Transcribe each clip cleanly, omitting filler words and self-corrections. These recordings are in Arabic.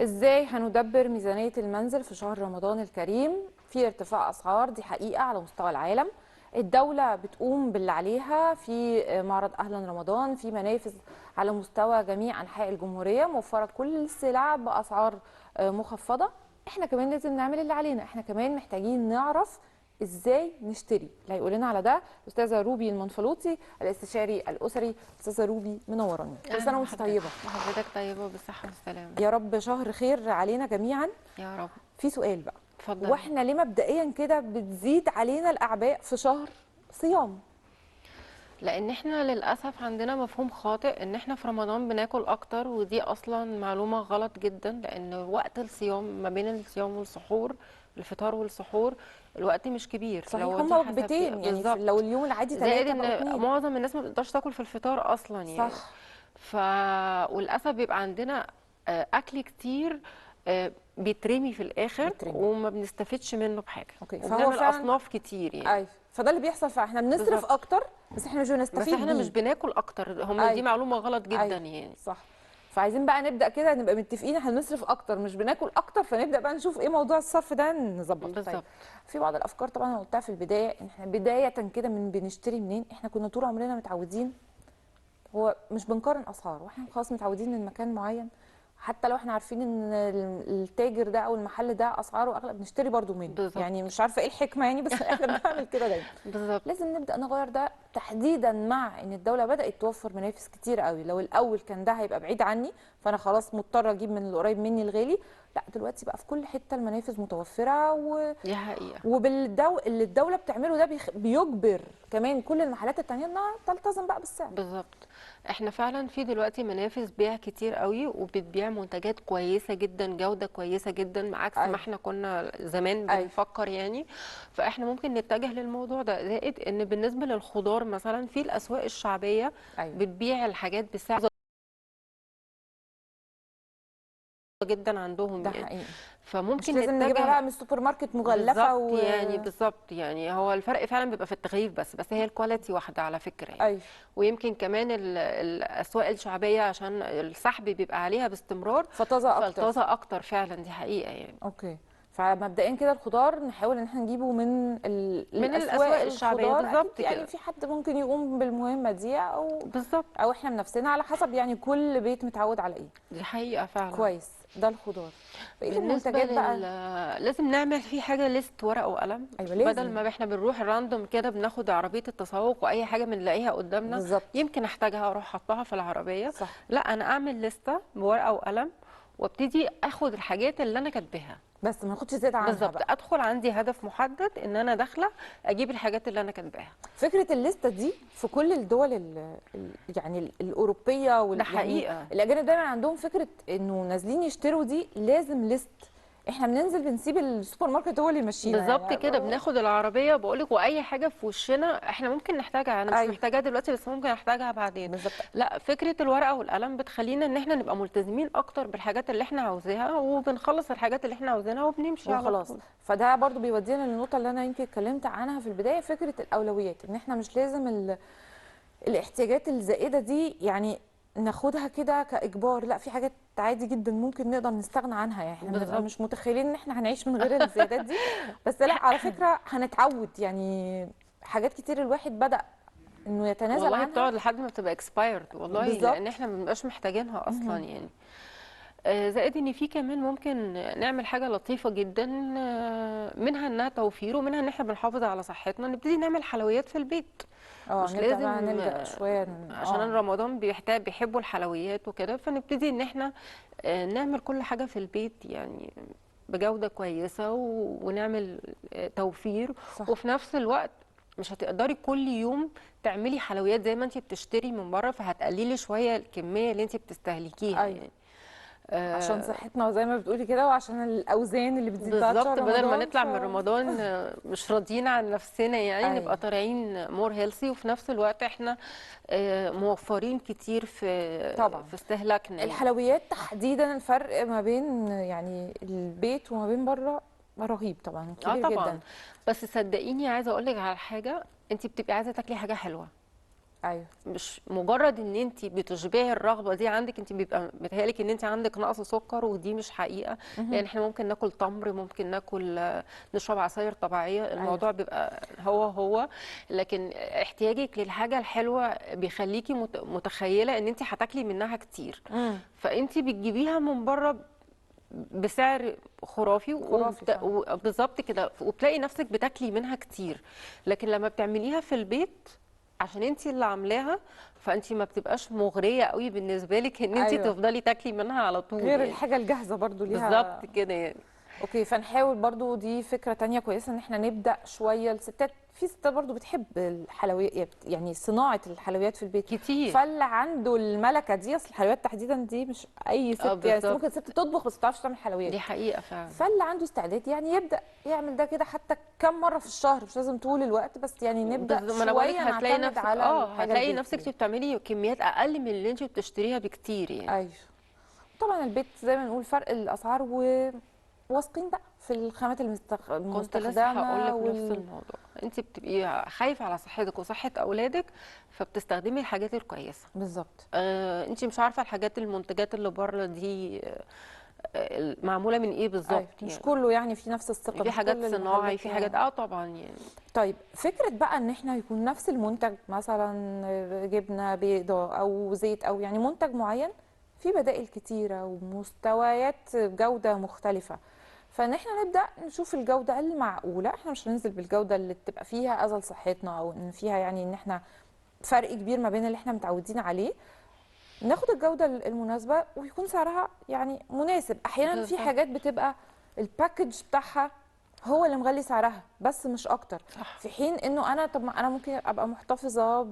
ازاي هندبر ميزانية المنزل في شهر رمضان الكريم؟ في ارتفاع اسعار، دي حقيقة على مستوى العالم. الدولة بتقوم باللي عليها في معرض اهلا رمضان، في منافذ على مستوى جميع انحاء الجمهورية موفرة كل السلع باسعار مخفضة. احنا كمان لازم نعمل اللي علينا، احنا كمان محتاجين نعرف ازاي نشتري. اللي هيقول لنا على ده الاستاذة روبي المنفلوطي، الاستشاري الاسري. استاذة روبي منوراني، كل اهلا سنة وانت بحضرتك. طيبة. وحضرتك طيبه وبالصحه والسلامه. يا رب شهر خير علينا جميعا. يا رب. في سؤال بقى، اتفضلي. واحنا ليه مبدئيا كده بتزيد علينا الاعباء في شهر صيام؟ لان احنا للاسف عندنا مفهوم خاطئ ان احنا في رمضان بناكل اكتر، ودي اصلا معلومه غلط جدا. لان وقت الصيام ما بين الصيام والسحور، الفطار والسحور، الوقت مش كبير. صحيح، لو انت هما حسبتي وجبتين يعني، في لو بالظبط. اليوم العادي زائد ثلاثة بقوا ان اتنين. معظم الناس ما بتقدرش تاكل في الفطار اصلا يعني. صح. ف وللاسف بيبقى عندنا اكل كتير بيترمي في الاخر بترمي. وما بنستفدش منه بحاجه، اوكي، فهو وبنعمل فعلا. اصناف كتير يعني. اي، فده اللي بيحصل، فاحنا بنصرف بالظبط. اكتر بس احنا مش بس بنستفيد احنا مش بيه. بناكل اكتر، دي اي. معلومه غلط جدا اي. يعني. صح. فعايزين بقى نبدا كده نبقى متفقين احنا بنصرف اكتر مش بناكل اكتر، فنبدا بقى نشوف ايه موضوع الصرف ده نظبطه. طيب، بالظبط. في بعض الافكار طبعا انا قلتها في البدايه، ان احنا بدايه كده من بنشتري منين. احنا كنا طول عمرنا متعودين، هو مش بنقارن اسعار، واحنا خلاص متعودين من مكان معين، حتى لو احنا عارفين ان التاجر ده او المحل ده اسعاره اغلى بنشتري برضو منه. يعني بالظبط. مش عارفه ايه الحكمه يعني، بس احنا بنعمل كده دايما. بالظبط. لازم نبدا نغير ده، تحديدا مع ان الدوله بدات توفر منافس كتير قوي. لو الاول كان ده هيبقى بعيد عني فانا خلاص مضطره اجيب من القريب مني الغالي، لا دلوقتي بقى في كل حته المنافذ متوفره دي حقيقه. اللي الدوله بتعمله ده بيجبر كمان كل المحلات التانيه انها تلتزم بقى بالسعر. بالظبط. احنا فعلا في دلوقتي منافذ بيع كتير قوي، وبتبيع منتجات كويسه جدا، جوده كويسه جدا، عكس ما ايوه. احنا كنا زمان ايوه. بنفكر يعني. فاحنا ممكن نتجه للموضوع ده. زائد ان بالنسبه للخضار مثلا، في الاسواق الشعبيه ايوه. بتبيع الحاجات بسعر جدا عندهم ده يعني. حقيقي. مش فممكن لازم نجيبها بقى نتجه. من السوبر ماركت مغلفه بالظبط يعني. بالظبط يعني، هو الفرق فعلا بيبقى في التغليف بس هي الكواليتي واحده على فكره يعني. ايوه. ويمكن كمان الاسواق الشعبيه عشان السحب بيبقى عليها باستمرار، فطازه اكتر. فالطازه اكتر فعلا. دي حقيقه يعني. اوكي. فمبدئيا كده الخضار نحاول ان احنا نجيبه من من الاسواق الاسواق الشعبيه الخضار. اكيد بالظبط يعني كده. في حد ممكن يقوم بالمهمه دي، بالظبط. او احنا بنفسنا، على حسب يعني كل بيت متعود على ايه. دي حقيقه فعلا. كويس، ده الخضار. بقيه بالنسبه المنتجات بقى. لازم نعمل في حاجه ليست ورقه وقلم. ايوه بدل لازم. ما احنا بنروح راندوم كده بناخد عربيه التسوق واي حاجه بنلاقيها قدامنا بالظبط. يمكن احتاجها اروح احطها في العربيه. صح. لا، انا اعمل لستة بورقه وقلم، وابتدي اخد الحاجات اللي انا كاتباها. بس ما ناخدش زياده عنها بالظبط. بقى. ادخل عندي هدف محدد ان انا داخله اجيب الحاجات اللي انا كاتباها. فكره الليسته دي في كل الدول يعني الاوروبيه ده يعني حقيقه. الاجانب دايما عندهم فكره انه نازلين يشتروا دي لازم ليست. احنا بننزل بنسيب السوبر ماركت هو اللي يمشينا بالظبط يعني. كده. بناخد العربيه بقولك، واي حاجه في وشنا احنا ممكن نحتاجها. انا مش ايوه. محتاجاها دلوقتي بس ممكن احتاجها بعدين. بالظبط. لا، فكره الورقه والقلم بتخلينا ان احنا نبقى ملتزمين اكتر بالحاجات اللي احنا عاوزاها، وبنخلص الحاجات اللي احنا عاوزينها وبنمشي على وخلاص. طول. فده برضو بيودينا للنقطه اللي انا يمكن اتكلمت عنها في البدايه، فكره الاولويات، ان احنا مش لازم الاحتياجات الزائده دي يعني ناخدها كده كاجبار. لا، في حاجات عادي جدا ممكن نقدر نستغنى عنها، يعني احنا بنبقى بالظبط. مش متخيلين ان احنا هنعيش من غير الزيادات دي. بس لا، على فكره هنتعود يعني. حاجات كتير الواحد بدأ انه يتنازل والله عنها. بتقعد لحد ما بتبقى expired والله، لان بالظبط. احنا ما بنبقاش محتاجينها اصلا مهم. يعني. زائد ان في كمان ممكن نعمل حاجه لطيفه جدا، منها انها توفير، ومنها ان احنا بنحافظ على صحتنا. نبتدي نعمل حلويات في البيت. اه، مش نبدأ بقى لازم نلجأ شويه عشان رمضان بيحبوا الحلويات وكده، فنبتدي ان احنا نعمل كل حاجه في البيت يعني بجوده كويسه، ونعمل توفير. صح. وفي نفس الوقت مش هتقدري كل يوم تعملي حلويات زي ما انت بتشتري من بره، فهتقللي شويه الكميه اللي انت بتستهلكيها ايوه، يعني. عشان آه، صحتنا وزي ما بتقولي كده، وعشان الاوزان اللي بتزيد بعد شهر بالظبط. بدل ما رمضان نطلع من رمضان مش راضيين عن نفسنا يعني، ايوه. نبقى طالعين مور هيلثي، وفي نفس الوقت احنا موفرين كتير طبعا. في استهلاكنا يعني. الحلويات تحديدا الفرق ما بين يعني البيت وما بين بره رهيب طبعا، اه كبير طبعا. جدا. بس صدقيني، عايزه اقول لك على حاجه. انت بتبقي عايزه تاكلي حاجه حلوه، ايوه مش مجرد ان انت بتشبعي الرغبه دي عندك، انت بيبقى بيتهيألك ان انت عندك نقص سكر، ودي مش حقيقه. مهم. لان احنا ممكن ناكل تمر، ممكن ناكل نشرب عصاير طبيعيه، ايوه الموضوع بيبقى هو. لكن احتياجك للحاجه الحلوه بيخليكي متخيله ان انت هتاكلي منها كتير، امم فانت بتجيبيها من بره بسعر خرافي، خرافي فعلا. وبالظبط كده، وبتلاقي نفسك بتاكلي منها كتير. لكن لما بتعمليها في البيت عشان انت اللي عاملاها، فانت ما بتبقاش مغريه قوي بالنسبه لك ان انت ايوه تفضلي تاكلي منها على طول غير يعني. الحاجه الجاهزه برضو ليها. بالظبط كده يعني. اوكي، فنحاول برضو، دي فكرة تانية كويسة ان احنا نبدأ شوية. الستات، في ستات برضو بتحب الحلويات، يعني صناعة الحلويات في البيت. كتير. فاللي عنده الملكة دي، اصل الحلويات تحديدا دي مش اي اه ست، يعني بالظبط. ممكن ست تطبخ بس ما تعرفش تعمل حلويات. دي حقيقه فعلا. فاللي عنده استعداد يعني يبدأ يعمل ده كده، حتى كم مرة في الشهر، مش لازم طول الوقت، بس يعني نبدأ ما انا بقولك شوية هتلاقي نعتمد نفسك على الحاجة هتلاقي البيتي نفسك يعني. بتعملي كميات اقل من اللي انت بتشتريها بكتير يعني. ايوه طبعا البيت زي ما نقول فرق الاسعار، وواثقين بقى في الخامات كنت لسه هقول المستخدمه لك نفس الموضوع، انت بتبقي خايفه على صحتك وصحه اولادك، فبتستخدمي الحاجات الكويسه. بالظبط. انت مش عارفه الحاجات المنتجات اللي بره دي معموله من ايه ايوه بالظبط مش يعني. كله يعني في نفس الثقه، في مش حاجات كل المحلات صناعي، في حاجات فيها. طبعا يعني. طيب فكره بقى ان احنا يكون نفس المنتج، مثلا جبنه بيضاء او زيت، او يعني منتج معين، في بدائل كتيره ومستويات جوده مختلفه. فان احنا نبدا نشوف الجوده المعقوله، احنا مش هننزل بالجوده اللي تبقى فيها اذى لصحتنا، او ان فيها يعني ان احنا فرق كبير ما بين اللي احنا متعودين عليه. ناخد الجودة المناسبة ويكون سعرها يعني مناسب. احيانا في بالظبط. حاجات بتبقى الباكج بتاعها هو اللي مغلي سعرها بس مش اكتر، صح. في حين انه انا، طب ما انا ممكن ابقى محتفظة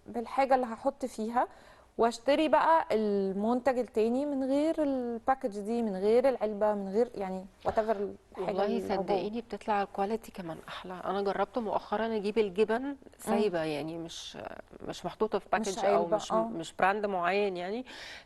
بالحاجة اللي هحط فيها، واشتري بقى المنتج التاني من غير الباكج دي، من غير العلبة، من غير يعني وات ايفر الحاجة والله العبوة. صدقيني بتطلع الكواليتي كمان احلى. انا جربت مؤخرا اجيب الجبن امم سايبه يعني، مش محطوطه في مش باكج او علبة، مش براند معين يعني.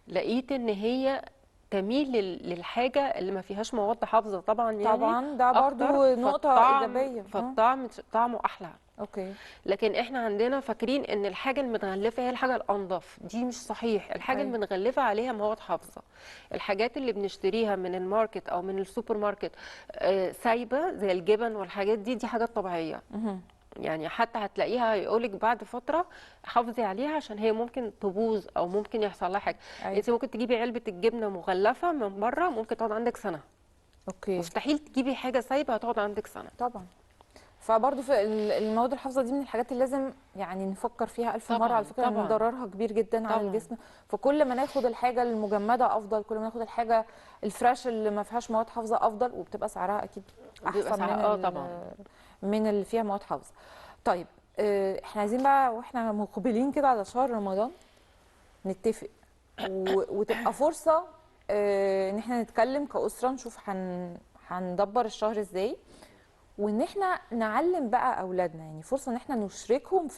لقيت ان هي تميل للحاجه اللي ما فيهاش مواد حافظه طبعا يعني طبعا ده اكتر، برضو نقطة فالطعم إيجابية. فالطعم طعمه احلى. اوكي. لكن احنا عندنا فاكرين ان الحاجه المتغلفه هي الحاجه الانظف، دي مش صحيح. الحاجه ايوه المتغلفه عليها مواد حافظه. الحاجات اللي بنشتريها من الماركت او من السوبر ماركت سايبه زي الجبن والحاجات دي حاجات طبيعيه مهم. يعني. حتى هتلاقيها يقولك بعد فتره حافظي عليها عشان هي ممكن تبوظ او ممكن يحصل لها حاجه. ايوه انت ممكن تجيبي علبه الجبنه مغلفه من بره ممكن تقعد عندك سنه، اوكي. مستحيل تجيبي حاجه سايبه هتقعد عندك سنه. طبعا. فبرضه في المواد الحافظه دي من الحاجات اللي لازم يعني نفكر فيها ألف مرة، على طبعا فكرة ان طبعا ضررها كبير جدا على طبعا. الجسم. فكل ما ناخد الحاجة المجمدة أفضل، كل ما ناخد الحاجة الفريش اللي ما فيهاش مواد حافظة أفضل، وبتبقى سعرها أكيد بيبقى أحسن ساعة طبعا. من اللي فيها مواد حافظة. طيب احنا عايزين بقى واحنا مقبلين كده على شهر رمضان نتفق وتبقى فرصة ان احنا نتكلم كأسرة، نشوف هندبر الشهر ازاي، وان احنا نعلم بقى اولادنا، يعني فرصه ان احنا نشركهم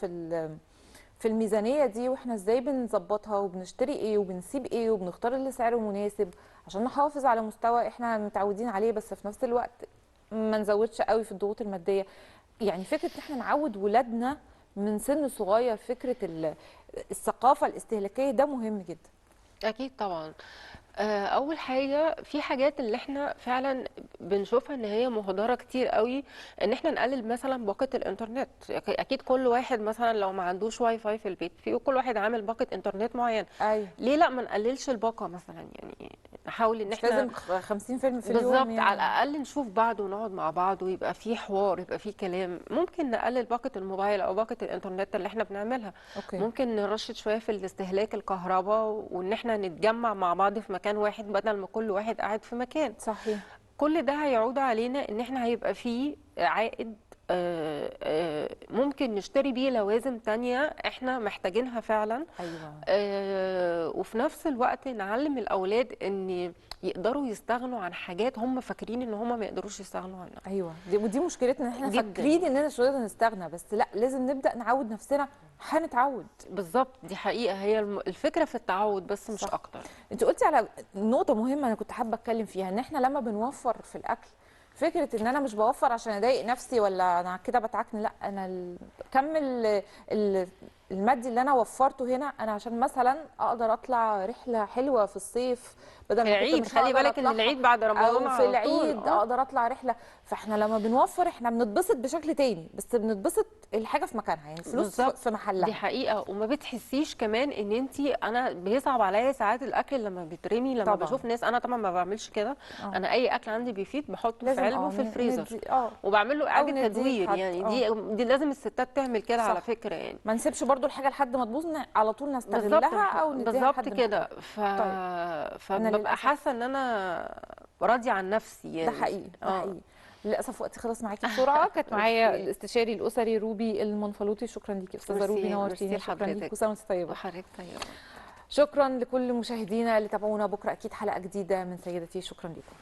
في الميزانيه دي، واحنا ازاي بنظبطها وبنشتري ايه وبنسيب ايه وبنختار اللي سعره مناسب، عشان نحافظ على مستوى احنا متعودين عليه، بس في نفس الوقت ما نزودش قوي في الضغوط الماديه. يعني فكره ان احنا نعود ولادنا من سن صغير فكره الثقافه الاستهلاكيه، ده مهم جدا. اكيد طبعا. اول حاجه، في حاجات اللي احنا فعلا بنشوفها ان هي مهدره كتير قوي، ان احنا نقلل مثلا باقه الانترنت. اكيد كل واحد مثلا لو ما عندوش واي فاي في البيت، في كل واحد عامل باقه انترنت معين. ايوه ليه لا ما نقللش الباقه مثلا يعني؟ نحاول ان مش احنا لازم 50 فيلم في اليوم بالظبط على يعني. الاقل نشوف بعض ونقعد مع بعض ويبقى في حوار، يبقى في كلام. ممكن نقلل باقه الموبايل او باقه الانترنت اللي احنا بنعملها. اوكي ممكن نرشد شويه في الاستهلاك الكهرباء، وان احنا نتجمع مع بعض في مكان واحد بدل ما كل واحد قاعد في مكان. صحيح. كل ده هيعود علينا ان احنا هيبقى فيه عائد. ممكن نشتري بيه لوازم تانية احنا محتاجينها فعلا. ايوه وفي نفس الوقت نعلم الأولاد ان يقدروا يستغنوا عن حاجات هم فاكرين ان هم ما يقدروش يستغنوا عنها ايوه ودي مشكلتنا، ان احنا جدا. فاكرين اننا مش هنقدر نستغنى، بس لا، لازم نبدا نعود نفسنا. هنتعود. بالظبط، دي حقيقة. هي الفكرة في التعود بس مش صح. اكتر. انت قلتي على نقطه مهمه انا كنت حابه اتكلم فيها، ان احنا لما بنوفر في الاكل، فكره ان انا مش بوفر عشان اضايق نفسي ولا انا كده بتعكن، لا، انا كم المادي اللي انا وفرته هنا، انا عشان مثلا اقدر اطلع رحله حلوه في الصيف بدل في ما كنت العيد، مش خلي هقدر بالك ان اطلعها، العيد بعد رمضان او في على طول. العيد اقدر اطلع رحله. فاحنا لما بنوفر احنا بنتبسط بشكل تاني، بس بنتبسط الحاجه في مكانها، يعني الفلوس بالظبط، في دي محلها. حقيقة. وما بتحسيش كمان ان انا بيصعب عليا ساعات الاكل لما بيترمي، لما طبعا بشوف ناس. انا طبعا ما بعملش كده. اه انا اي اكل عندي بيفيد بحطه في لازم علبه في الفريزر، ندي وبعمل له او اعاده نديه تدوير. لحد يعني دي لازم الستات تعمل كده على صح. فكره يعني. ما نسيبش برضو الحاجه لحد ما تبوظ، على طول بالظبط، نستغلها او نديها بالظبط لحد محتاج. كده. طيب انا فببقى حاسه للاسف ان انا راضيه عن نفسي ده يعني. حقيقي ده اه. حقيقي. للاسف وقتي خلص معاكي بسرعه. كانت معايا اوكي. الاستشاري الاسري روبي المنفلوطي. شكرا ليكي استاذه روبي، ميرسي، ميرسي نورتيني. شكرا ليكي، لحضرتك. وسنه وانت طيبه. وحضرتك طيبه. شكرا لكل مشاهدينا اللي تابعونا. بكره اكيد حلقه جديده من سيدتي. شكرا لكم.